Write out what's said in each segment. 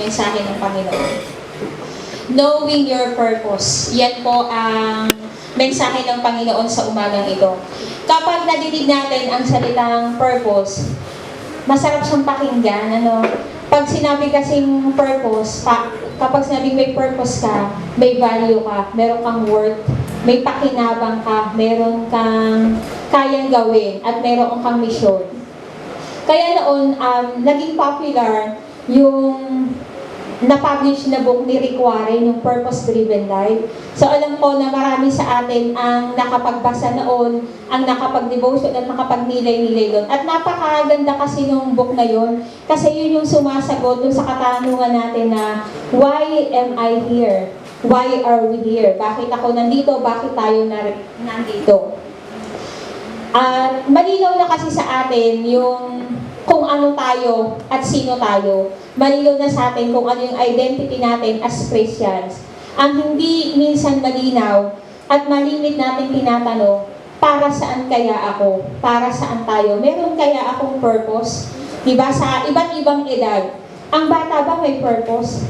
Mensahe ng Panginoon. Knowing your purpose. Yan po ang mensahe ng Panginoon sa umagang ito. Kapag nadidig natin ang salitang purpose, masarap siyang pakinggan. Pag sinabi kasing purpose, kapag sinabing may purpose ka, may value ka, meron kang worth, may pakinabang ka, meron kang kayang gawin, at meron kang mission. Kaya noon, naging popular yung na-publish na book ni Rick Warren, yung Purpose-Driven Life. So alam ko na marami sa atin ang nakapagbasa noon, ang nakapag-devotion at nakapag-nilay-nilay doon. At napakaganda kasi nung book na yon, kasi yun yung sumasagot dun sa katanungan natin na, why am I here? Why are we here? Bakit ako nandito? Bakit tayo nandito? At malinaw na kasi sa atin yung kung ano tayo at sino tayo. Malinaw na sa atin kung ano yung identity natin as Christians. Ang hindi minsan malinaw at malimit natin tinatanong, para saan kaya ako? Para saan tayo? Meron kaya akong purpose? Diba? Sa iba't ibang edad. Ang bata ba may purpose?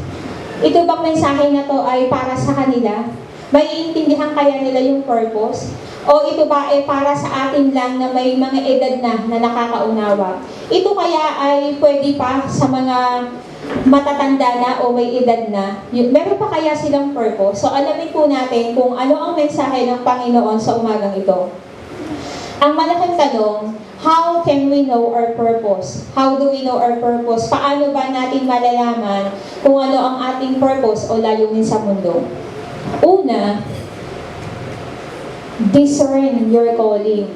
Ito bang mensahe na to ay para sa kanila? May iintindihan kaya nila yung purpose? O ito ba ay para sa atin lang na may mga edad na nakakaunawa? Ito kaya ay pwede pa sa mga matatanda na o may edad na? Meron pa kaya silang purpose? So alamin po natin kung ano ang mensahe ng Panginoon sa umagang ito. Ang malaking tanong, how can we know our purpose? How do we know our purpose? Paano ba natin malalaman kung ano ang ating purpose o layunin sa mundo? Una, discern your calling.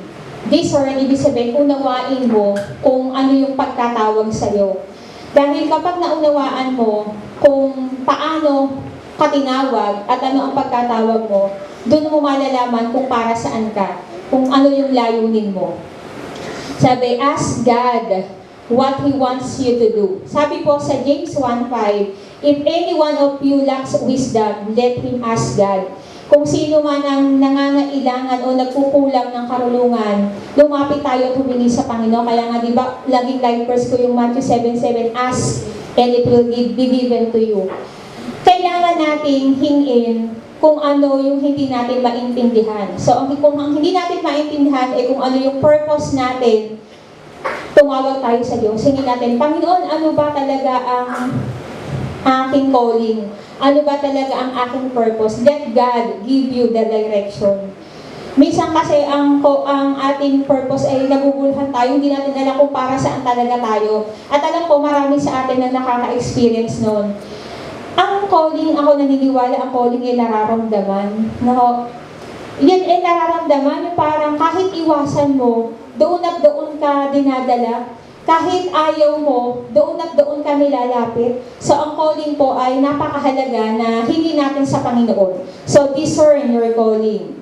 Discern, ibig sabihin, unawain mo kung ano yung pagkatawag sa'yo. Dahil kapag naunawaan mo kung paano ka tinawag at ano ang pagkatawag mo, doon mo malalaman kung para saan ka, kung ano yung layunin mo. Sabi, ask God what He wants you to do. Sabi po sa James 1:5, if any one of you lacks wisdom, let him ask God. Kung sino man ang nangangailangan o nagkukulang ng karunungan, lumapit tayo at humingi sa Panginoon. Kaya nga, di ba, laging life verse ko yung Matthew 7:7, ask and it will be given to you. Kailangan nating hingin kung ano yung hindi natin maintindihan. So, kung ang hindi natin maintindihan ay kung ano yung purpose natin, tumawag tayo sa Diyos. Hingin natin, Panginoon, ano ba talaga ang aking calling? Ano ba talaga ang aking purpose? Let God give you the direction. Minsan kasi ang ating purpose ay naguguluhan tayo, hindi natin alam kung para saan talaga tayo. At alam ko, marami sa atin na nakaka-experience noon. Ang calling, ako naniniwala, ang calling ay nararamdaman. No? Yan ay nararamdaman, yung parang kahit iwasan mo, doon at doon ka dinadala. Kahit ayaw mo, doon at doon ka nilalapit. So, ang calling po ay napakahalaga na hindi natin sa Panginoon. So, discern your calling.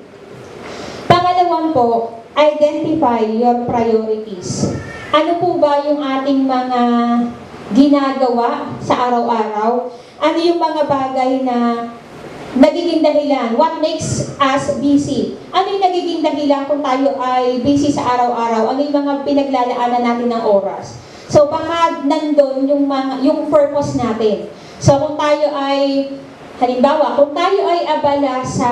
Pangalawan po, identify your priorities. Ano po ba yung ating mga ginagawa sa araw-araw? Ano yung mga bagay na nagiging dahilan? What makes us busy? Ano yung nagiging dahilan kung tayo ay busy sa araw-araw? Ano yung mga pinaglalaanan natin ng oras? So baka nandun yung purpose natin. So kung tayo ay, halimbawa, kung tayo ay abala sa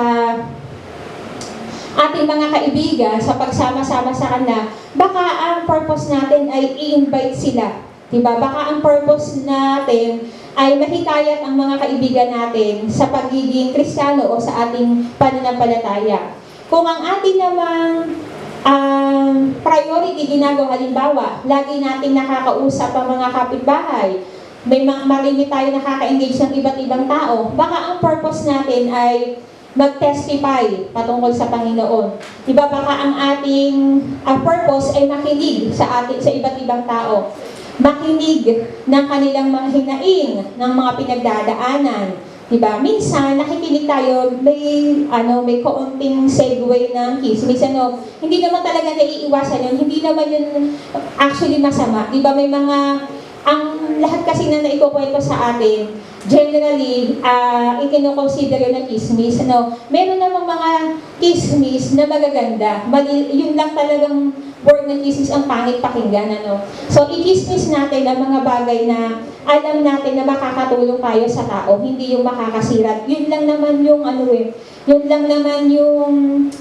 ating mga kaibigan, sa pagsama-sama sa kanila, baka ang purpose natin ay i-invite sila. Diba? Baka ang purpose natin ay mahikayat ang mga kaibigan natin sa pagiging Kristiyano o sa ating pananampalataya. Kung ang ating namang priority ginagawa, halimbawa, lagi nating nakakausap ang mga kapitbahay, may marami tayo nakaka-engage ng iba't ibang tao, baka ang purpose natin ay mag-testify patungkol sa Panginoon. Diba? Baka ang ating purpose ay makinig sa iba't ibang tao. Makinig ng kanilang mga hinaing, ng mga pinagdadaanan. Diba? Minsan, nakikinig tayo, may kaunting segue ng chismis. Hindi naman talaga naiiwasan yun. Hindi naman yun actually masama. Diba? May mga, ang lahat kasi na naikukwento sa atin, generally, ikinukonsider yun na chismis. Meron namang mga chismis na magaganda. Yun lang talagang word na chismis ang pangit pakinggan, ano? So, i-chismis natin ang mga bagay na alam natin na makakatulong tayo sa tao, hindi yung makakasira. Yun lang naman yung yun lang naman yung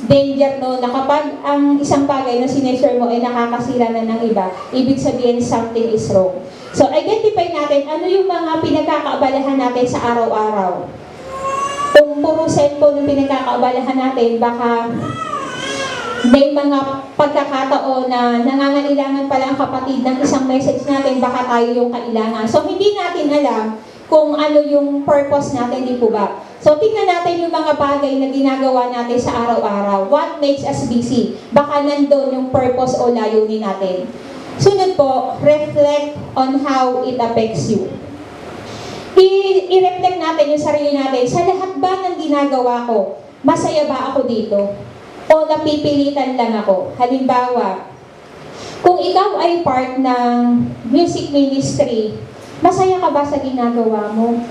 danger, no, na kapag ang isang bagay na sineshare mo ay nakakasira na ng iba, ibig sabihin something is wrong. So, identify natin ano yung mga pinagkakaabalahan natin sa araw-araw. Kung puro cellphone yung pinagkakaabalahan natin, baka may mga pagkakataon na nangangailangan pala ang kapatid ng isang message natin, baka tayo yung kailangan. So, hindi natin alam kung ano yung purpose natin, di po ba? So, tingnan natin yung mga bagay na ginagawa natin sa araw-araw. What makes us busy? Baka nandun yung purpose o layunin natin. Sunod po, reflect on how it affects you. I-reflect natin yung sarili natin. Sa lahat ba ng ginagawa ko, masaya ba ako dito? O napipilitan lang ako? Halimbawa, kung ikaw ay part ng music ministry, masaya ka ba sa ginagawa mo?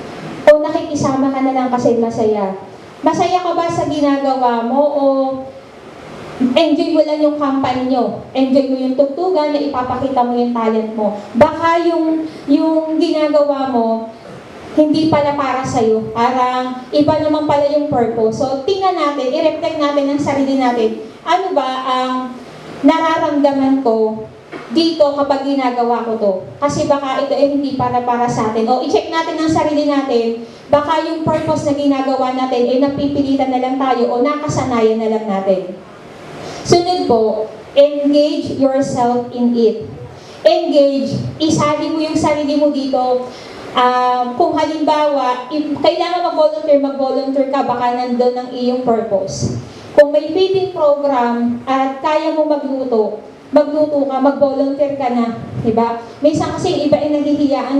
O nakikisama ka na lang kasi masaya? Masaya ka ba sa ginagawa mo? O enjoy mo lang yung company nyo? Enjoy mo yung tugtugan na ipapakita mo yung talent mo? Baka yung ginagawa mo, hindi pala para sa'yo. Parang iba naman pala yung purpose. So, tingnan natin, i-reflect natin ng sarili natin. Ano ba ang nararamdaman ko dito kapag ginagawa ko to? Kasi baka ito ay hindi para sa atin. O, i-check natin ang sarili natin. Baka yung purpose na ginagawa natin ay napipilitan na lang tayo o nakasanayan na lang natin. Sunod po, engage yourself in it. Engage, isali mo yung sarili mo dito. Kung halimbawa, kailangan mag-volunteer ka, baka nandun ang iyong purpose. Kung may feeding program at kaya mo magluto ka, mag-volunteer ka na, diba? Minsan kasi iba ay naghihiya,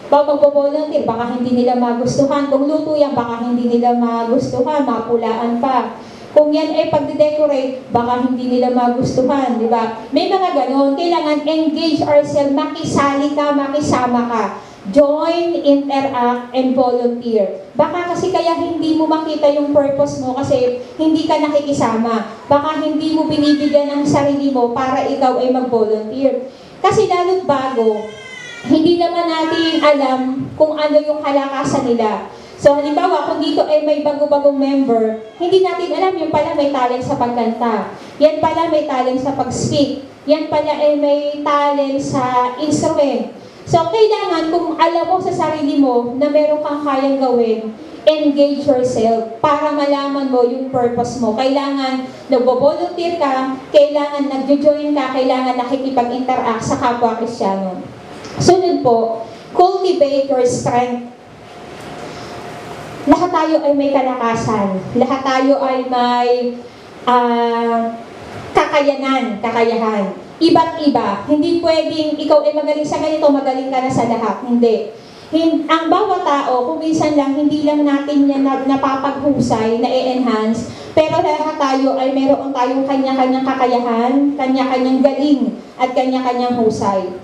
baka mag-volunteer, baka hindi nila magustuhan. Kung luto yan, baka hindi nila magustuhan, mapulaan pa. Kung yan ay pag-decorate, baka hindi nila magustuhan, di ba? May mga ganon. Kailangan engage ourselves, makisali ka, makisama ka. Join, interact, and volunteer. Baka kasi kaya hindi mo makita yung purpose mo kasi hindi ka nakikisama. Baka hindi mo binibigyan ng sarili mo para ikaw ay mag-volunteer. Kasi lalo't bago, hindi naman natin alam kung ano yung kalakasan nila. So, halimbawa, kung dito ay may bago-bagong member, hindi natin alam yung pala may talent sa pagkanta. Yan pala may talent sa pag-speak. Yan pala ay may talent sa instrument. So, kailangan kung alam mo sa sarili mo na meron kang kayang gawin, engage yourself para malaman mo yung purpose mo. Kailangan nagbo-volunteer ka, kailangan nagjo-join ka, kailangan nakikipag-interact sa kapwa Kristiyano. Sunod po, cultivate your strength. Lahat tayo ay may kalakasan. Lahat tayo ay may kakayahan. Iba't iba. Hindi pwedeng ikaw ay magaling sa ganito, magaling ka na sa lahat. Hindi. Ang bawat tao, kung minsan lang, hindi lang natin yan napapaghusay, na-enhance, pero lahat tayo ay meron tayong kanya-kanyang kakayahan, kanya-kanyang galing, at kanya-kanyang husay.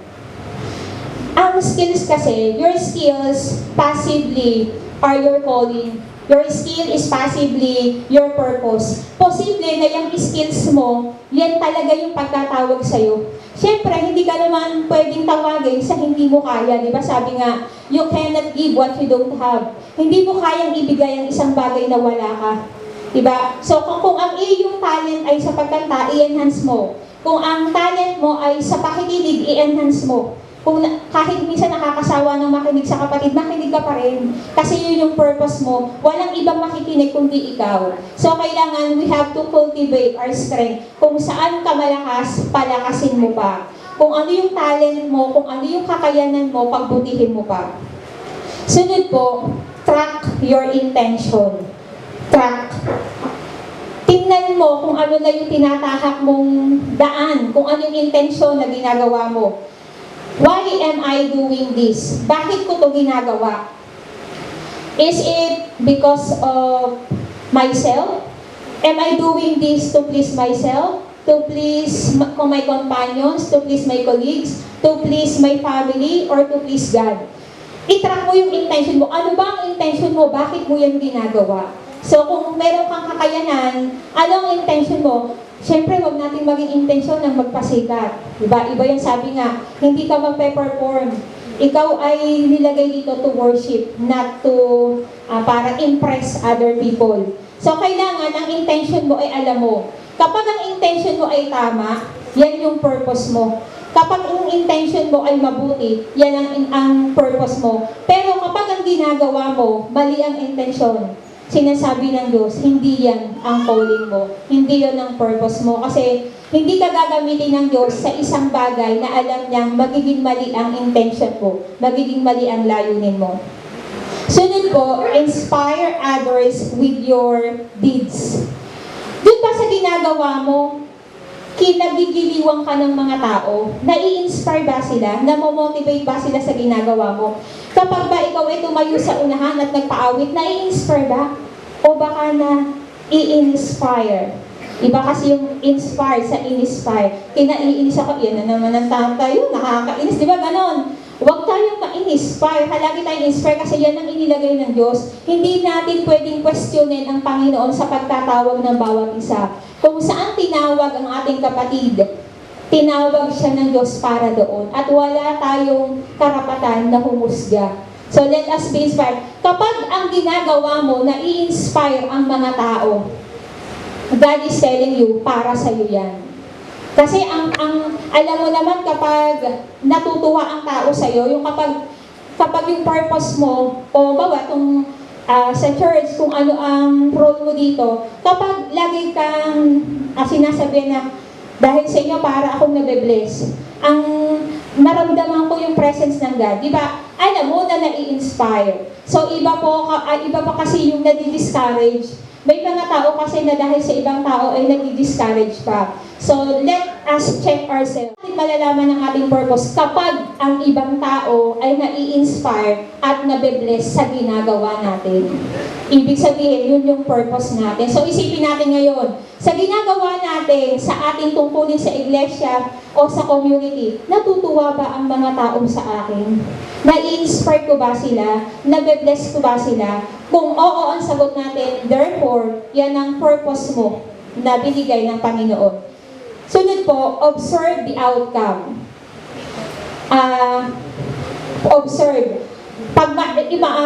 Ang skills kasi, your skills passively are your calling. Your skill is passively your purpose. Posible na yung skills mo, yan talaga yung pagkatawag sa'yo. Siyempre, hindi ka naman pwedeng tawagin sa hindi mo kaya. Di ba? Sabi nga, you cannot give what you don't have. Hindi mo kayang ibigay ang isang bagay na wala ka. Di ba? So, kung ang iyong talent ay sa pagkanta, i-enhance mo. Kung ang talent mo ay sa pakikinig, i-enhance mo. Kung kahit minsan nakakasawa ng makinig sa kapatid, makinig ka pa rin. Kasi yun yung purpose mo. Walang ibang makikinig kundi ikaw. So, kailangan we have to cultivate our strength. Kung saan ka malakas, palakasin mo pa. Kung ano yung talent mo, kung ano yung kakayanan mo, pagbutihin mo pa. Sunod po, track your intention. Track. Tingnan mo kung ano na yung tinatahak mong daan, kung ano yung intensyon na ginagawa mo. Why am I doing this? Bakit ko to ginagawa? Is it because of myself? Am I doing this to please myself? To please my companions? To please my colleagues? To please my family? Or to please God? I-track mo yung intention mo. Ano ba ang intention mo? Bakit mo yan ginagawa? So kung meron kang kakayanan, ano ang intention mo? Siyempre, huwag natin maging intensyon ng magpasikat. Diba? Iba yung sabi nga, hindi ka magpe-perform. Ikaw ay nilagay dito to worship, not to para impress other people. So kailangan ang intention mo ay alam mo. Kapag ang intention mo ay tama, yan yung purpose mo. Kapag ang intention mo ay mabuti, yan ang purpose mo. Pero kapag ang ginagawa mo, mali ang intention, sinasabi ng Diyos, hindi yan ang calling mo. Hindi yan ang purpose mo. Kasi hindi ka gagamitin ng Diyos sa isang bagay na alam niyang magiging mali ang intention mo. Magiging mali ang layunin mo. Sunod po, inspire others with your deeds. Doon ba sa ginagawa mo, kinagigiliwang ka ng mga tao, nai-inspire ba sila? Namomotivate ba sila sa ginagawa mo? Kapag ba ikaw ay tumayo sa unahan at nagpaawit, nai-inspire ba? O baka na i-inspire? Iba kasi yung inspire sa in-inspire. Kinaiinis ako, yan na naman ang tayo, nakakainis, di ba ganon? Huwag tayong ma-inspire. Halagi tayong inspire kasi yan ang inilagay ng Diyos. Hindi natin pwedeng questionin ang Panginoon sa pagtatawag ng bawat isa. Kung saan tinawag ang ating kapatid, tinawag siya ng Diyos para doon. At wala tayong karapatan na humusga. So let us be inspired. Kapag ang ginagawa mo na i-inspire ang mga tao, God is telling you, para sa iyo yan. Kasi alam mo naman kapag natutuwa ang tao sa iyo, yung kapag yung purpose mo, o bawa itong sa church, kung ano ang role mo dito, kapag lagi kang sinasabi na, dahil sa inyo para akong nabe-bless, ang naramdaman ko yung presence ng God, di ba? Alam mo na nai-inspire. So iba pa kasi yung nadi-discourage. May mga tao kasi na dahil sa ibang tao ay nadi-discourage pa. So let us check ourselves. Malalaman ang ating purpose kapag ang ibang tao ay nai-inspire at nabe-bless sa ginagawa natin. Ibig sabihin, yun yung purpose natin. So isipin natin ngayon, sa ginagawa natin, sa ating tungkulin sa iglesia o sa community, natutuwa ba ang mga tao sa akin? Na-inspire ko ba sila? Nabe-bless ko ba sila? Kung oo ang sagot natin, therefore, yan ang purpose mo na binigay ng Panginoon. Sunod po, observe the outcome. Observe. Pag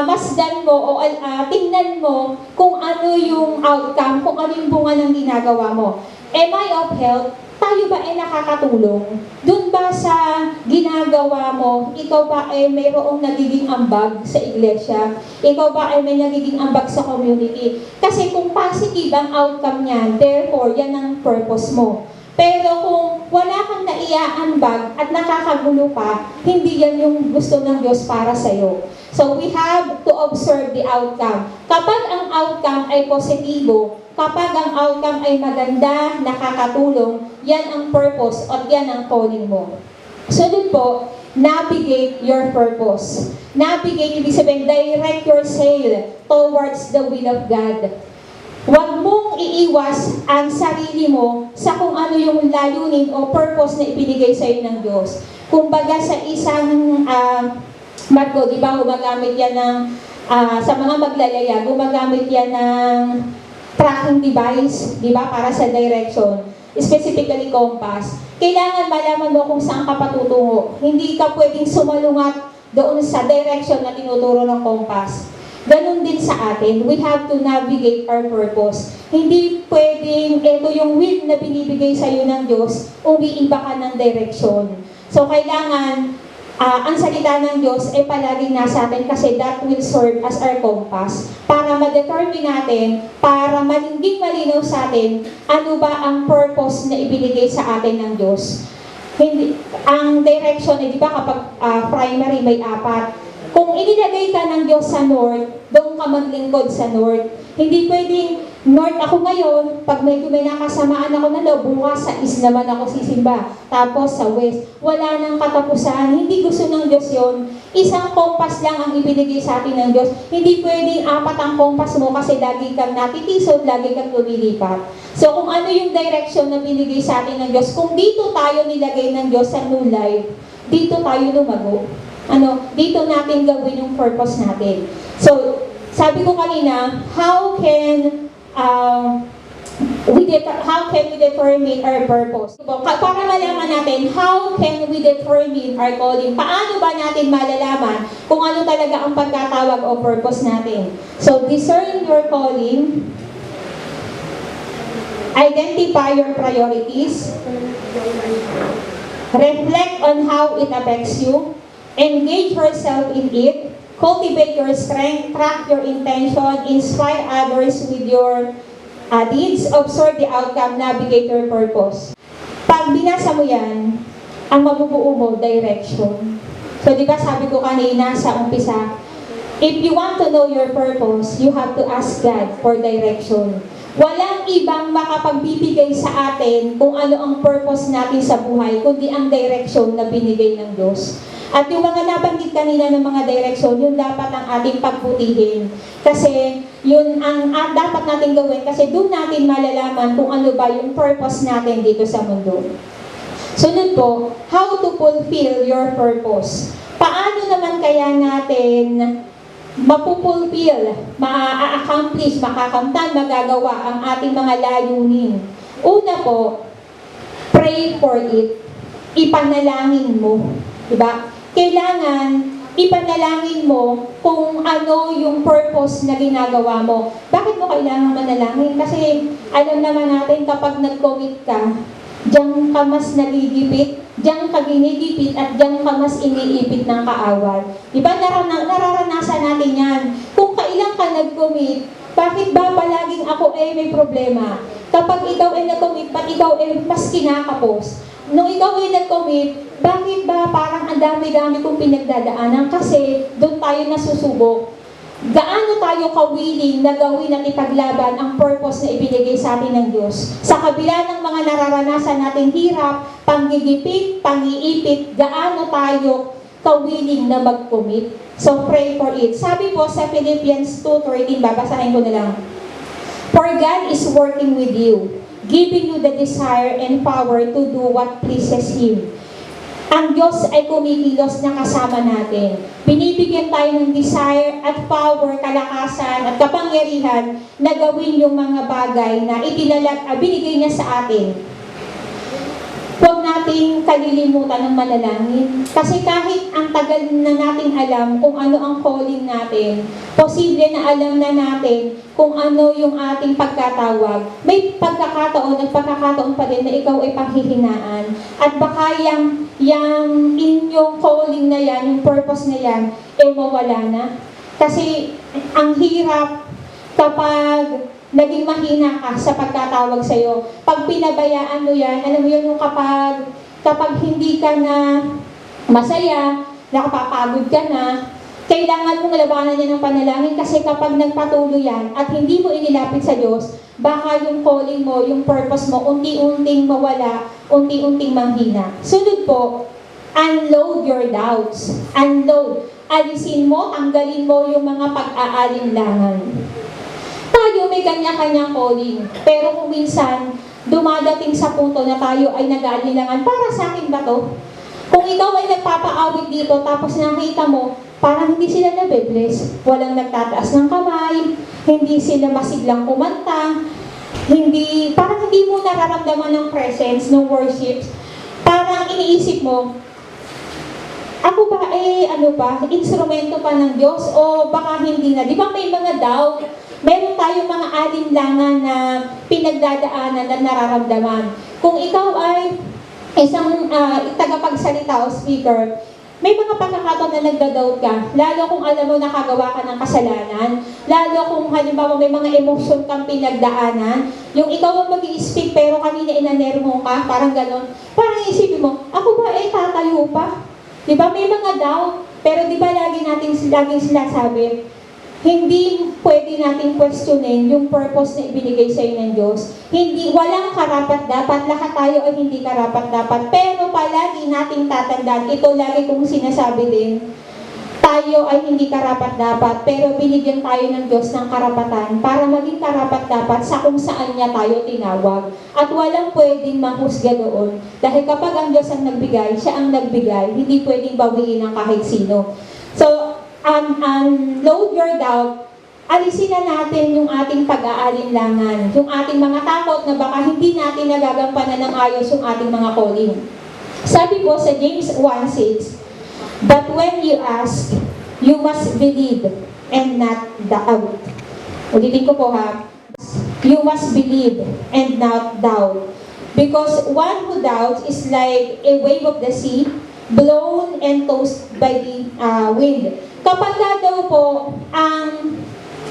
masdan mo o tingnan mo kung ano yung outcome, kung ano yung bunga ng ginagawa mo. Am I of help? Tayo ba ay nakakatulong? Doon ba sa ginagawa mo, ikaw ba ay mayroong nagiging ambag sa iglesia? Ikaw ba ay may nagiging ambag sa community? Kasi kung positive ang outcome niyan, therefore, yan ang purpose mo. Pero kung wala kang naiaambag at nakakagulo ka, hindi yan yung gusto ng Diyos para sa'yo. So we have to observe the outcome. Kapag ang outcome ay positibo, kapag ang outcome ay maganda, nakakatulong, yan ang purpose at yan ang calling mo. Sunod po, navigate your purpose. Navigate, ibig sabihin, direct your sail towards the will of God. Huwag mong iiwas ang sarili mo sa kung ano yung layunin o purpose na ibinigay sa iyo ng Diyos. Kumbaga sa isang Marco, di ba, gumagamit yan ng, sa mga maglalaya, gumagamit yan ng tracking device, di ba, para sa direction. Specifically compass. Kailangan malaman mo kung saan ka patutungo. Hindi ka pwedeng sumalungat doon sa direction na tinuturo ng compass. Ganon din sa atin, we have to navigate our purpose. Hindi pwedeng, ito yung will na binibigay sa iyo ng Diyos, umiiba ka ng direction. So kailangan, ang salita ng Diyos ay palaging nasa atin kasi that will serve as our compass para ma-determine natin, para maging malinaw sa atin, ano ba ang purpose na ibinigay sa atin ng Diyos. Hindi, ang direction, di ba kapag primary may 4, kung inilagay ka ng Diyos sa north, doon ka maglingkod sa north. Hindi pwedeng north ako ngayon, pag may nakasamaan ako na loob, bukas sa east naman ako sisimba. Tapos sa west. Wala nang katapusan. Hindi gusto ng Diyos yon. Isang kompas lang ang ibinigay sa atin ng Diyos. Hindi pwedeng 4 ang kompas mo kasi lagi kang natitisod, lagi kang lumilipat. So kung ano yung direction na binigay sa atin ng Diyos, kung dito tayo nilagay ng Diyos sa new life, dito tayo lumago. Dito natin gawin yung purpose natin. So, sabi ko kanina, how can we determine our purpose? Para malaman natin, how can we determine our calling? Paano ba natin malalaman kung ano talaga ang pagkatawag o purpose natin? So, discern your calling, identify your priorities, reflect on how it affects you, engage yourself in it, cultivate your strength, track your intention, inspire others with your deeds, observe the outcome, navigate your purpose. Pag binasa mo yan, ang mabubuo mo, direction. So, di ba sabi ko kanina sa umpisa, if you want to know your purpose, you have to ask God for direction. Walang ibang makapagbibigay sa atin kung ano ang purpose natin sa buhay, kundi ang direction na binigay ng Diyos. At yung mga nabanggit kanina ng mga direction, yun dapat ang ating pagbutihin. Kasi yun ang dapat natin gawin kasi doon natin malalaman kung ano ba yung purpose natin dito sa mundo. Sunod po, how to fulfill your purpose. Paano naman kaya natin mapupulfill, ma-accomplish, makakamtan, magagawa ang ating mga layunin? Una po, pray for it. Ipanalangin mo. Diba? Kailangan ipanalangin mo kung ano yung purpose na ginagawa mo. Bakit mo kailangan manalangin? Kasi alam naman natin kapag nag-commit ka, diyan ka mas nagigipit, diyan ka ginigipit, at diyan ka mas iniipit ng kaaway. Diba? Nararanasan natin yan. Kung kailan ka nag-commit, bakit ba palaging ako may problema? Kapag ikaw ay nag-commit, ba't ikaw mas kinakapos? Nung ikaw ay nag-commit, bakit ba parang ang dami-dami kong pinagdadaanan? Kasi doon tayo nasusubok. Gaano tayo ka-willing na gawin at ipaglaban ang purpose na ibinigay sa atin ng Diyos? Sa kabila ng mga nararanasan nating hirap, panggigipit, pangiipit, gaano tayo ka-willing na mag-commit? So pray for it. Sabi po sa Philippians 2:13, babasahin ko na lang. For God is working with you, giving you the desire and power to do what pleases Him. Ang Diyos ay kumikilos na kasama natin. Binibigyan tayo ng desire at power, kalakasan at kapangyarihan na gawin yung mga bagay na binigay niya sa atin. Huwag nating kalilimutan ng manalangin. Kasi kahit ang tagal na nating alam kung ano ang calling natin, posible na alam na natin kung ano yung ating pagkatawag. May pagkakataon pa din na ikaw ay panghihinaan. At baka yung inyong calling na yan, yung purpose na yan, mawala na. Kasi ang hirap kapag naging mahina ka sa pagkatawag sa'yo. Pag pinabayaan mo yan, alam mo yun yung kapag hindi ka na masaya, nakapapagod ka na, kailangan mong labanan niya ng panalangin kasi kapag nagpatuloy yan at hindi mo inilapit sa Diyos, baka yung calling mo, yung purpose mo, unti-unting mawala, unti-unting manghina. Sunod po, unload your doubts. Unload. Alisin mo, tanggalin mo yung mga pag-aalinlangan. Tayo may kanya-kanyang calling. Pero kung minsan, dumadating sa punto na tayo ay nag-aalinlangan, para sa akin ba to? Kung ikaw ay nagpapaawit dito, tapos nakita mo, parang hindi sila nabe-bless. Walang nagtataas ng kamay, hindi sila masiglang kumanta, parang hindi mo nararamdaman ng presence, ng worship. Parang iniisip mo, ako ba instrumento pa ng Diyos o baka hindi na? Di ba may mga doubt? Meron tayong mga alinlangan na pinagdadaanan na nararamdaman. Kung ikaw ay isang tagapagsalita o speaker, may mga pagkakataon na nagda-doubt ka, lalo kung alam mo nakagawa ka ng kasalanan, lalo kung halimbawa may mga emosyon kang pinagdaanan, yung ikaw ang mag-i-speak pero kanina inanermo ka, parang ganon, parang isipin mo, ako ba tatayo pa? Di ba may mga doubt? Pero di ba laging sinasabi, hindi pwede nating questionin yung purpose na ibinigay sa iyo ng Diyos. Walang karapat-dapat, lahat tayo ay hindi karapat-dapat. Pero palagi nating tatandaan, ito lagi kong sinasabi din, tayo ay hindi karapat-dapat, pero binigyan tayo ng Diyos ng karapatan para maging karapat-dapat sa kung saan niya tayo tinawag. At walang pwedeng mahusga doon. Dahil kapag ang Diyos ang nagbigay, siya ang nagbigay, hindi pwedeng bawiin ng kahit sino. So, unload your doubt, alisin na natin yung ating pag-aalinlangan, yung ating mga takot na baka hindi natin nagagampanan ng ayos yung ating mga calling. Sabi po sa James 1:6, "But when you ask, you must believe and not doubt." Ulitin ko po ha. You must believe and not doubt. Because one who doubts is like a wave of the sea, blown and tossed by the wind. Kapag daw po ang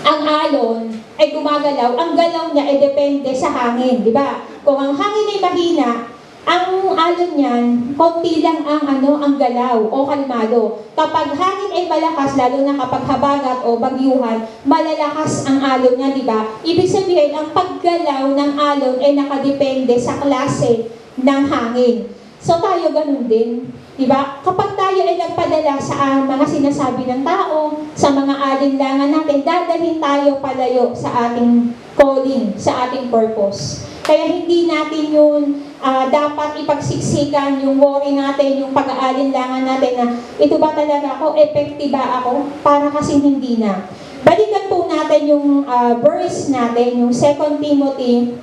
alon ay gumagalaw, ang galaw niya ay depende sa hangin, di ba? Kung ang hangin ay mahina, ang alon niyan, konti lang ang galaw o kalmado. Kapag hangin ay malakas, lalo na kapag habagat o bagyuhan, malalakas ang alon niya, di ba? Ibig sabihin, ang paggalaw ng alon ay nakadepende sa klase ng hangin. So tayo ganun din, di ba? Kapag tayo ay nagpadala sa mga sinasabi ng tao, sa mga alinlangan natin, dadalhin tayo palayo sa ating calling, sa ating purpose. Kaya hindi natin yun dapat ipagsiksikan yung worry natin, yung pag-aalinlangan natin na ito ba talaga ako, effective ba ako, para kasi hindi na. Balikan po natin yung verse natin, yung 2 Timothy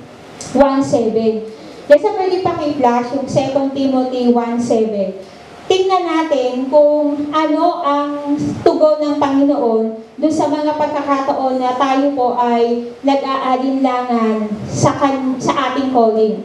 1:7. Yes, pwede paki-flash yung 2 Timothy 1:7. Tingnan natin kung ano ang tugon ng Panginoon doon sa mga pagkakataon na tayo po ay nag-aalinlangan sa ating calling.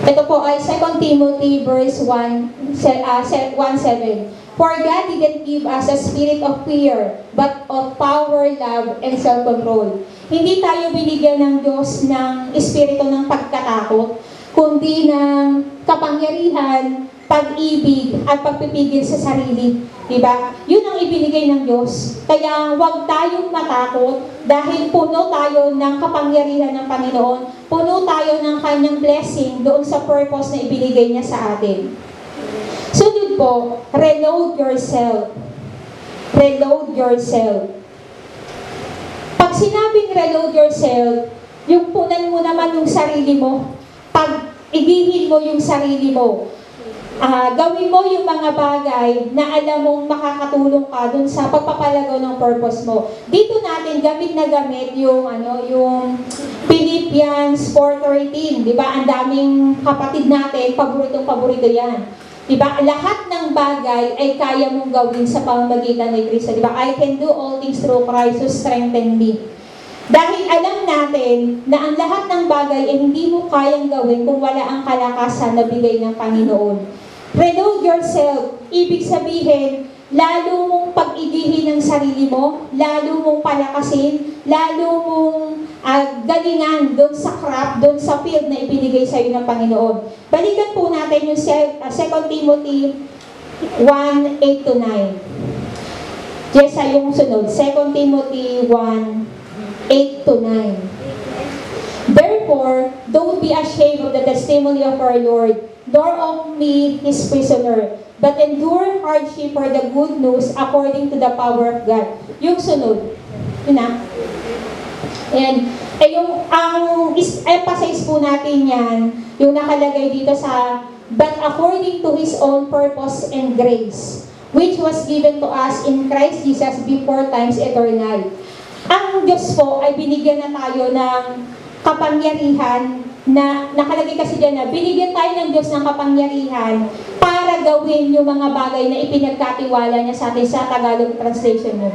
Ito po ay 2 Timothy verse 1:7. For God didn't give us a spirit of fear, but of power, love, and self-control. Hindi tayo binigyan ng Diyos ng espiritu ng pagkatakot, kundi ng kapangyarihan, pag-ibig, at pagpipigil sa sarili. Diba? Yun ang ibinigay ng Diyos. Kaya huwag tayong matakot dahil puno tayo ng kapangyarihan ng Panginoon, puno tayo ng kanyang blessing doon sa purpose na ibinigay niya sa atin. Sunod po, reload yourself. Reload yourself. Pag sinabing reload yourself, yung punan mo naman yung sarili mo. Pag igihin mo yung sarili mo. Gawin mo yung mga bagay na alam mong makakatulong ka dun sa pagpapalagaw ng purpose mo. Dito natin gamit na gamit yung Philippians 4:13, di ba? Ang daming kapatid natin, paborito yan. Di ba? Lahat ng bagay ay kaya mong gawin sa pamamagitan ni Kristo. Di ba? I can do all things through Christ who strengthens me. Dahil alam natin na ang lahat ng bagay ay hindi mo kayang gawin kung wala ang kalakasan na bigay ng Panginoon. Reload yourself. Ibig sabihin, lalo mong pag-igihin ang sarili mo, lalo mong palakasin, lalo mong galingan doon sa craft, doon sa field na ibinigay sa iyo ng Panginoon. Balikan po natin yung 2 Timothy 1:8-9. Yes, yung sunod. 2 Timothy 1:8-9. Therefore, don't be ashamed of the testimony of our Lord, nor of me, His prisoner, but endure hardship for the good news according to the power of God. Yung sunod. Yun na. And ang emphasize po natin yan, yung nakalagay dito sa, but according to His own purpose and grace, which was given to us in Christ Jesus before times eternal. Ang Diyos po ay binigyan na tayo ng kapangyarihan na nakalagay kasi dyan na binigyan tayo ng Diyos ng kapangyarihan para gawin yung mga bagay na ipinagkatiwala niya sa atin sa Tagalog translation mo.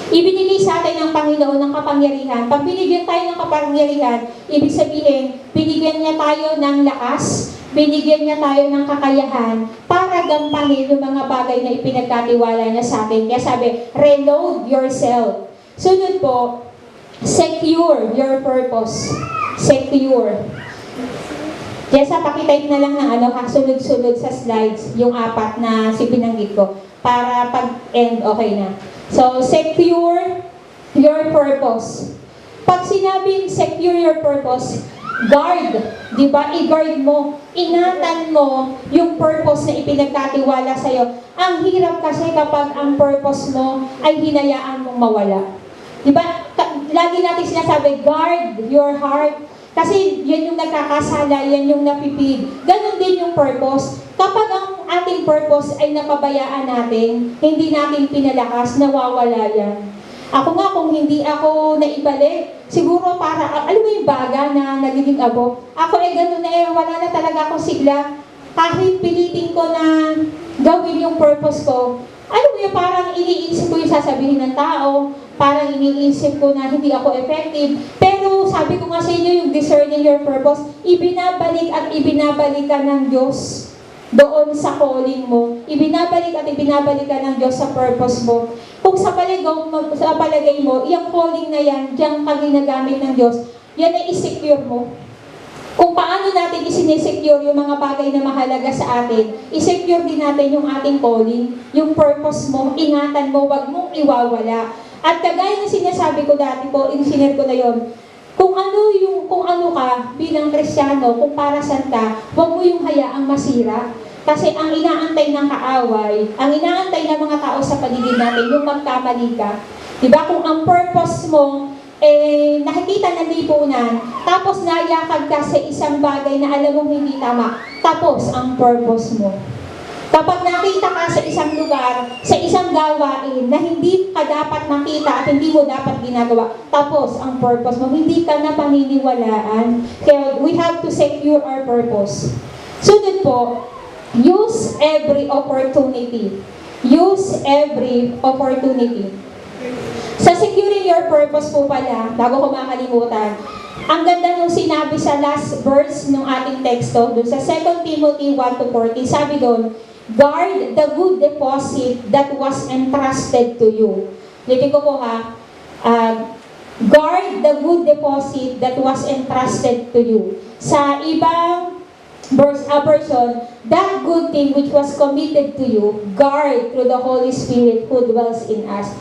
Ibinigay sa atin ng Panginoon ng kapangyarihan. Pag binigyan tayo ng kapangyarihan, ibig sabihin, binigyan niya tayo ng lakas, binigyan niya tayo ng kakayahan para gampanin yung mga bagay na ipinagkatiwala niya sa atin. Kaya sabi, reload yourself. Sunod po, secure your purpose. Secure. Kaya pakitype na lang ng sunod-sunod sa slides, yung 4 na binanggit ko, para pag-end okay na. So, secure your purpose. Pag sinabing secure your purpose, guard, di ba? I-guard mo, ingatan mo yung purpose na ipinagkatiwala sa'yo. Ang hirap kasi kapag ang purpose mo ay hinayaan mong mawala. Di ba? Lagi natin sinasabi, guard your heart. Kasi yan yung nagkakasala, yan yung napipig. Ganon din yung purpose. Kapag ang ating purpose ay napabayaan natin, hindi natin pinalakas, nawawala yan. Ako nga, kung hindi ako naibalik, siguro para, alam mo yung baga na nagiging abo? Ako gano'n na wala na talaga akong sigla. Kahit pilitin ko na gawin yung purpose ko, alam mo yung parang iniisip ko yung sasabihin ng tao, parang iniisip ko na hindi ako effective. Pero sabi ko nga sa inyo, yung discerning your purpose, ibinabalik at ibinabalik ka ng Diyos doon sa calling mo. Ibinabalik at ibinabalik ka ng Diyos sa purpose mo. Kung sa palagay mo, yung calling na yan, diyang ka ginagamit ng Diyos, yan ay isecure mo. Kung paano natin isinesecure yung mga bagay na mahalaga sa atin, isecure din natin yung ating calling, yung purpose mo, ingatan mo, wag mong iwawala. At kagaya ng sinasabi ko dati po, in-share ko na yon, kung ano ka bilang Kristiyano, kung para saan ka, huwag mo yung hayaang masira. Kasi ang inaantay ng kaaway, ang inaantay ng mga tao sa paligid natin, yung magkamali ka. Diba? Kung ang purpose mo, nakikita ng lipunan, tapos nayakag ka sa isang bagay na alam mong hindi tama, tapos ang purpose mo. Kapag nakita ka sa isang lugar, sa isang gawain na hindi ka dapat nakita at hindi mo dapat ginagawa, tapos ang purpose mo, hindi ka na paniniwalaan. Kaya we have to secure our purpose. Sunod po, use every opportunity. Use every opportunity. Sa securing your purpose po pala, bago ko makalimutan, ang ganda nung sinabi sa last verse ng ating teksto, dun sa 2 Timothy 1-14, sabi doon, guard the good deposit that was entrusted to you. Ulitin ko po ha, guard the good deposit that was entrusted to you. Sa ibang version, that good thing which was committed to you, guard through the Holy Spirit who dwells in us.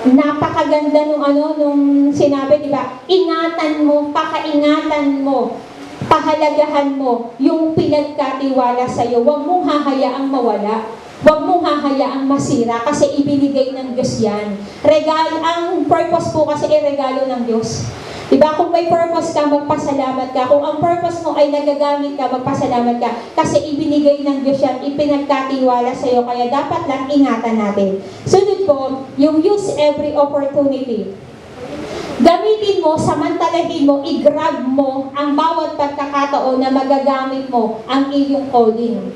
Napakaganda nung sinabi, di ba? Ingatan mo, pakaingatan mo, pahalagahan mo yung pinagkatiwala sa iyo. Huwag mong hahayaang mawala. Huwag mong hahayaang masira kasi ibinigay ng Diyos yan. Ang purpose po kasi ay regalo ng Diyos. Diba? Kung may purpose ka, magpasalamat ka. Kung ang purpose mo ay nagagamit ka, magpasalamat ka. Kasi ibinigay ng Diyos yan, ipinagkatiwala sa iyo. Kaya dapat lang ingatan natin. Sunod po, yung use every opportunity. Gamitin mo, samantalahin mo, i-grab mo ang bawat pagkakataon na magagamit mo ang iyong calling.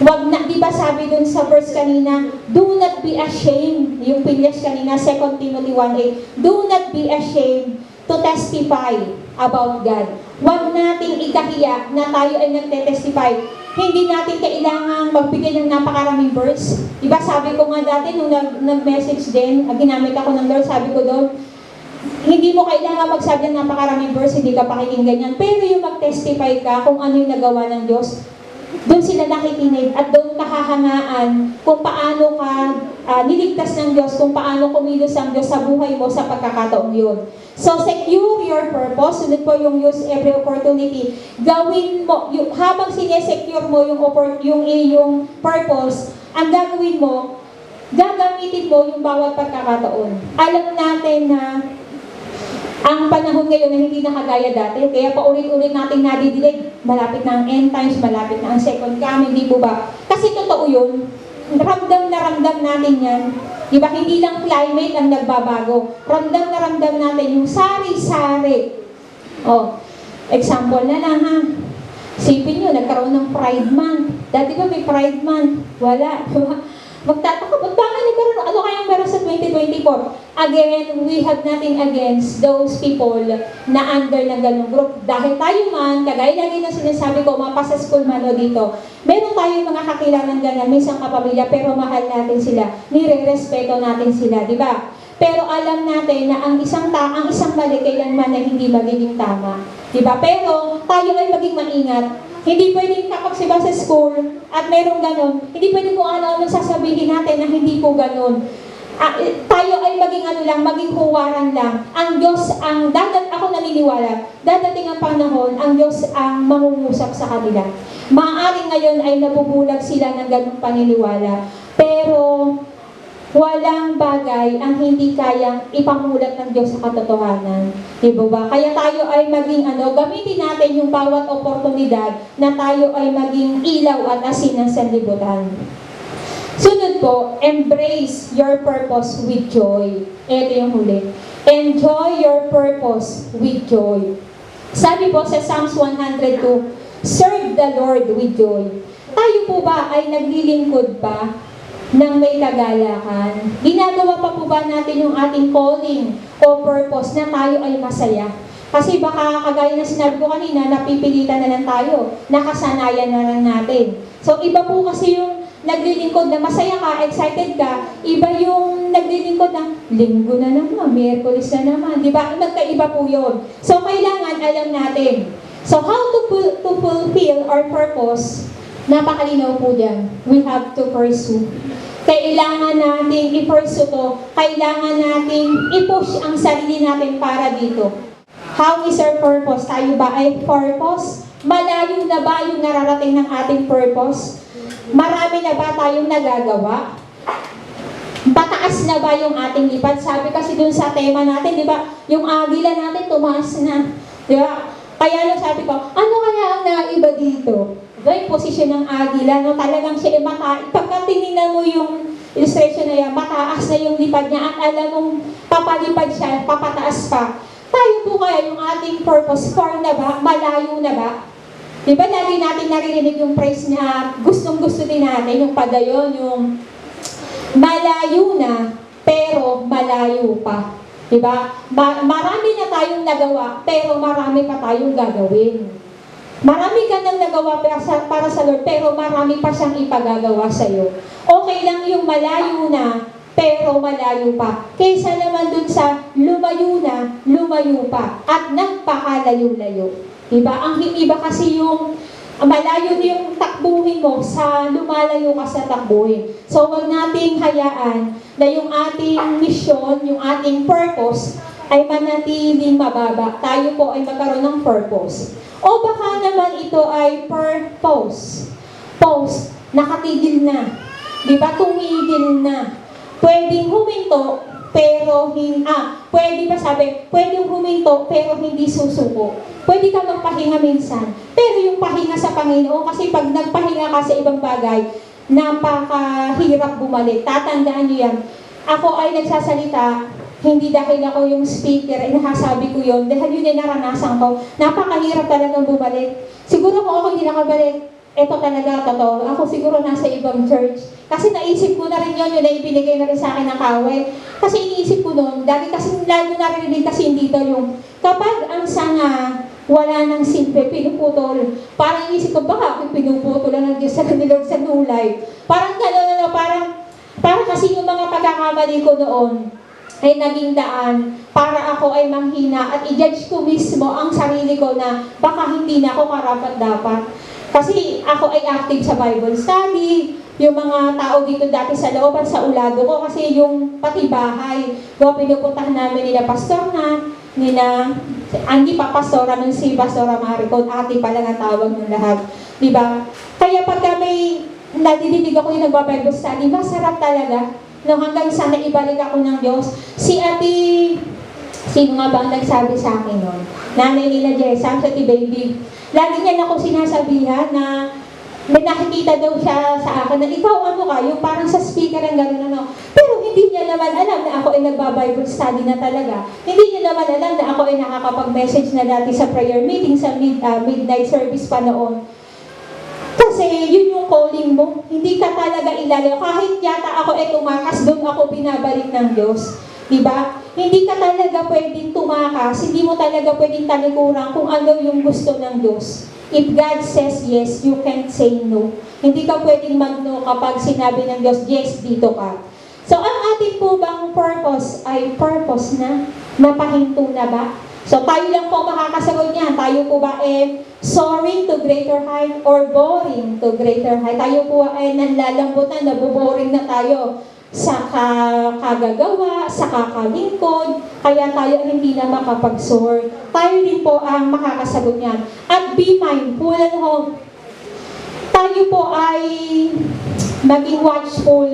Wag na, di ba sabi dun sa verse kanina, do not be ashamed, yung pinyas kanina, 2 Timothy 1:8, do not be ashamed to testify about God. Huwag nating ikahiya na tayo ay nagte-testify. Hindi natin kailangang magbigay ng napakaraming verse. Diba sabi ko nga dati, nung nag-message din, ginamit ako ng Lord, sabi ko doon, hindi mo kailangan magsabi ng napakaraming verse, hindi ka pakikinggan yan. Pero yung mag-testify ka kung ano yung nagawa ng Diyos, doon sila nakikinig at doon kahahangaan kung paano ka niligtas ng Diyos, kung paano kumilos ang Diyos sa buhay mo sa pagkakataong yun. So, secure your purpose. Sunod po yung use every opportunity. Gawin mo, habang sinesecure mo yung iyong purpose, ang gagawin mo, gagamitin mo yung bawat pagkakataon. Alam natin na ang panahon ngayon na hindi nakagaya dati, kaya paulit-ulit natin nadidilig, malapit na ang end times, malapit na ang second coming, di po ba? Kasi totoo yun, ramdam na ramdam natin yan. Di ba, hindi lang climate ang nagbabago, ramdam na ramdam natin yung sari-sari. Oh, example na lang ha, sipin nyo, nagkaroon ng Pride Month. Dati ba may Pride Month? Wala. Magtataka, bakit nagkaroon? Ano kayang meron sa 2024? Again, we have nothing against those people na under ng ganung group. Dahil tayo man, kagaya lagi na sinasabi ko, mapasa school man o dito, meron tayong mga kakilangan ganyan, minsan kapamilya, pero mahal natin sila. Nire-respeto natin sila, di ba? Pero alam natin na ang isang mali kailanman na hindi magiging tama. Di ba? Pero tayo ay maging maingat. Hindi pwedeng kapag siya sa school at merong ganon, hindi pwedeng kung ano-ano sasabihin natin na hindi po ganon. Tayo ay maging huwaran lang. Ang Diyos ako naniniwala, dadating ang panahon, ang Diyos ang mangungusap sa kanila. Maaaring ngayon ay nabubulag sila ng ganong paniniwala. Pero walang bagay ang hindi kayang ipamulat ng Diyos sa katotohanan. Diba ba? Kaya tayo ay gamitin natin yung bawat oportunidad na tayo ay maging ilaw at asin ng sanlibutan. Sunod po, embrace your purpose with joy. Ito yung huli. Enjoy your purpose with joy. Sabi po sa Psalms 102, serve the Lord with joy. Tayo po ba ay naglilingkod ba ng may kagalakan? Ginagawa pa po ba natin yung ating calling o purpose na tayo ay masaya? Kasi baka kagaya na sinabi ko kanina, napipilitan na lang tayo, nakasanayan na lang natin. So iba po kasi yung naglilingkod na masaya ka, excited ka, iba yung naglilingkod na linggo na naman, Miyerkules na naman, di ba? Magkaiba po yun. So kailangan alam natin. So how to fulfill our purpose? Napakalinaw po dyan. We have to pursue. Kailangan natin i-pursue to. Kailangan natin i-push ang sarili natin para dito. How is our purpose? Tayo ba ay purpose? Malayo na ba yung nararating ng ating purpose? Marami na ba tayong nagagawa? Pataas na ba yung ating lipad? Sabi kasi dun sa tema natin, di ba? Yung agila natin tumaas na. Di ba? Kaya lang sabi ko, ano kaya ang naiba dito? Yung posisyon ng agila, no, talagang siya mataas. Pagka tinignan mo yung illustration na yan, mataas na yung lipad niya at alam mong papalipad siya, papataas pa. Tayo po kaya yung ating purpose, far na ba? Malayo na ba? Diba lagi natin naririnig yung praise na gustong-gusto din natin, yung padayon, yung malayo na, pero malayo pa. Diba? Marami na tayong nagawa, pero marami pa tayong gagawin. Marami ka nang nagawa para sa Lord, pero marami pa siyang ipagagawa sa iyo. Okay lang yung malayo na, pero malayo pa. Kaysa naman dun sa lumayo na, lumayo pa. At nagpakalayo-layo. Diba? Ang iba kasi yung malayo yung takbuhin mo sa lumalayo ka sa takbuhin. So, wag nating hayaan na yung ating mission, yung ating purpose, ay manatiling mababa. Tayo po ay magkaroon ng purpose. O baka naman ito ay purpose. Pause. Nakatigil na. Diba? Tumigil na. Pwedeng huminto, pero pwede ba sabi, pwedeng huminto, pero hindi susuko. Pwede ka magpahinga minsan. Pero yung pahinga sa Panginoon, kasi pag nagpahinga ka sa ibang bagay, napakahirap bumalik. Tatandaan niyo yan. Ako ay nagsasalita, hindi dahil ako yung speaker, ay nasasabi ko yun, dahil yun ay naranasan ko. Napakahirap talagang bumalik. Siguro kung ako hindi nakabalik, eto talaga, totoo. Ako siguro nasa ibang church. Kasi naisip ko na rin yun na ibinigay na rin sa akin ng kaway. Kasi iniisip ko noon, dahil kasi lalo narinig kasi dito yung, kapag ang sanga, wala nang silbi, pinuputol. Parang inisip ko, baka pinuputol lang ng Diyos sa kanilog sa nulay. Parang gano'n, parang kasi yung mga pagkakamali ko noon, ay naging daan para ako ay manghina at i-judge ko mismo ang sarili ko na baka hindi na ako karapat-dapat. Kasi ako ay active sa Bible study, yung mga tao dito dati sa looban, sa ulado ko, kasi yung pati bahay, pinupuntahan namin nila Pastor na, hindi pa Pastora nun si Pastora Maricon, ate pala ang tawag ng lahat. Diba? Kaya pagka may nadidinig ako yung nagba-Bible study, masarap talaga. No, hanggang sana ibalik ako ng Diyos. Si ate, sino nga ba ang nagsabi sa akin nun? Nanay nila Jessa, sa baby. Lagi niya ako sinasabihan na may nakikita daw siya sa akin na ikaw ano ka, yung parang sa speaker ang gano'n ano. Pero hindi niya naman alam na ako ay nagba-Bible study na talaga. Hindi niya naman alam na ako ay nakakapag-message na dati sa prayer meeting, sa midnight service pa noon. Kasi yun yung calling mo. Hindi ka talaga ilalayo. Kahit yata ako ay tumakas, doon ako binabalik ng Diyos. Diba? Hindi ka talaga pwedeng tumakas, hindi mo talaga pwedeng talikuran kung ano yung gusto ng Diyos. If God says yes, you can't say no. Hindi ka pwedeng mag-no kapag sinabi ng Diyos, yes, dito ka. So, ang ating po bang purpose ay purpose na? Napahinto na ba? So, tayo lang po makakasagot niyan. Tayo po ba soaring to greater height or boring to greater height? Tayo po ay nanlalambutan, naboboring na tayo sa kagagawa, sa kakalingkod, kaya tayo hindi na makapag-soar. Tayo din po ang makakasagot niyan. At be mindful at home. Tayo po ay maging watchful.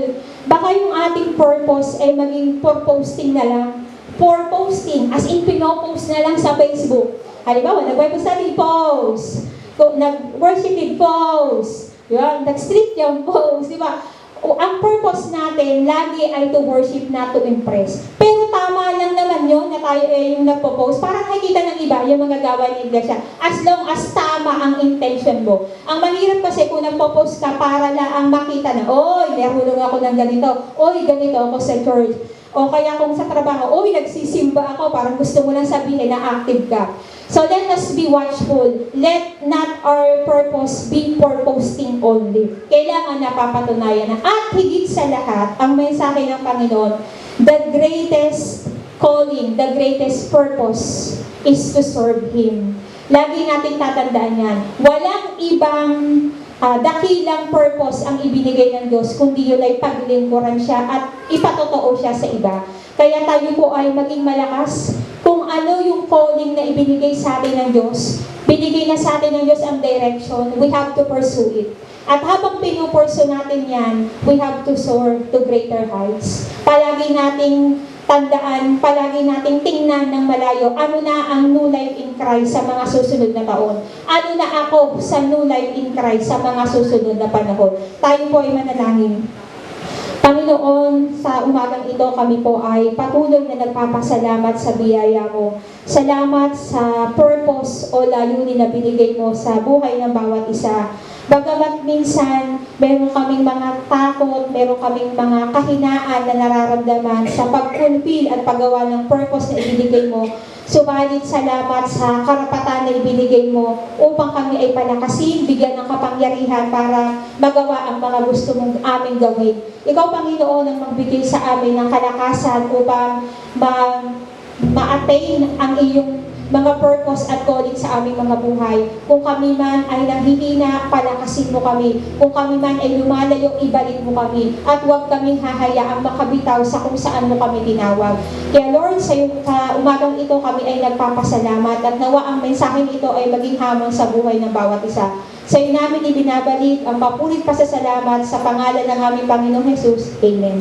Baka yung ating purpose ay maging for posting na lang. For posting, as in pinopost na lang sa Facebook. Halimbawa, nag-Bible study, post. Nag-worship it, post. Nag-street yung post, di ba? O, ang purpose natin lagi ay to worship, not to impress. Pero tama lang naman yun na tayo yung nagpo-post. Parang nakikita ng iba yung mga gawa ng iglesia. As long as tama ang intention mo. Ang mahirap kasi kung nagpo-post ka para lang makita na, oy, nahulog ako ng ganito. Oy, ganito ako sa church. O kaya kung sa trabaho, oy, nagsisimba ako. Parang gusto mo lang sabihin na active ka. So let us be watchful. Let not our purpose be for posting only. Kailangan napapatunayan na. At higit sa lahat, ang mensahe ng Panginoon, the greatest calling, the greatest purpose is to serve Him. Lagi nating tatandaan yan. Walang ibang dakilang purpose ang ibinigay ng Diyos, kundi yun ay paglingkuran siya at ipatotoo siya sa iba. Kaya tayo po ay maging malakas kung ano yung calling na ibinigay sa atin ng Diyos. Binigay na sa atin ng Diyos ang direction, we have to pursue it. At habang pinupurso natin yan, we have to soar to greater heights. Palagi nating tandaan, palagi nating tingnan ng malayo, ano na ang new life in Christ sa mga susunod na taon. Ano na ako sa new life in Christ sa mga susunod na panahon. Tayo po ay manalangin. Panginoon, sa umagang ito kami po ay patuloy na nagpapasalamat sa biyaya mo. Salamat sa purpose o layunin na binigay mo sa buhay ng bawat isa. Bagamat minsan, meron kaming mga takot, meron kaming mga kahinaan na nararamdaman sa pag-fulfill at paggawa ng purpose na ibinigay mo. Subalit salamat sa karapatan na ibinigay mo upang kami ay palakasin, bigyan ng kapangyarihan para magawa ang mga gusto mong aming gawin. Ikaw, Panginoon, ang magbigay sa amin ng kalakasan upang ma-attain ang iyong mga purpose at calling sa aming mga buhay. Kung kami man ay nanghihina, palakasin mo kami. Kung kami man ay lumalayo, ibalik mo kami. At huwag kaming hahayaang makabitaw sa kung saan mo kami tinawag. Kaya Lord, sa umagang ito kami ay nagpapasalamat at nawa ang mensaheng ito ay maging hamon sa buhay ng bawat isa. Sa iyo namin ibinabalik ang papulit pasasalamat sa pangalan ng aming Panginoong Jesus. Amen.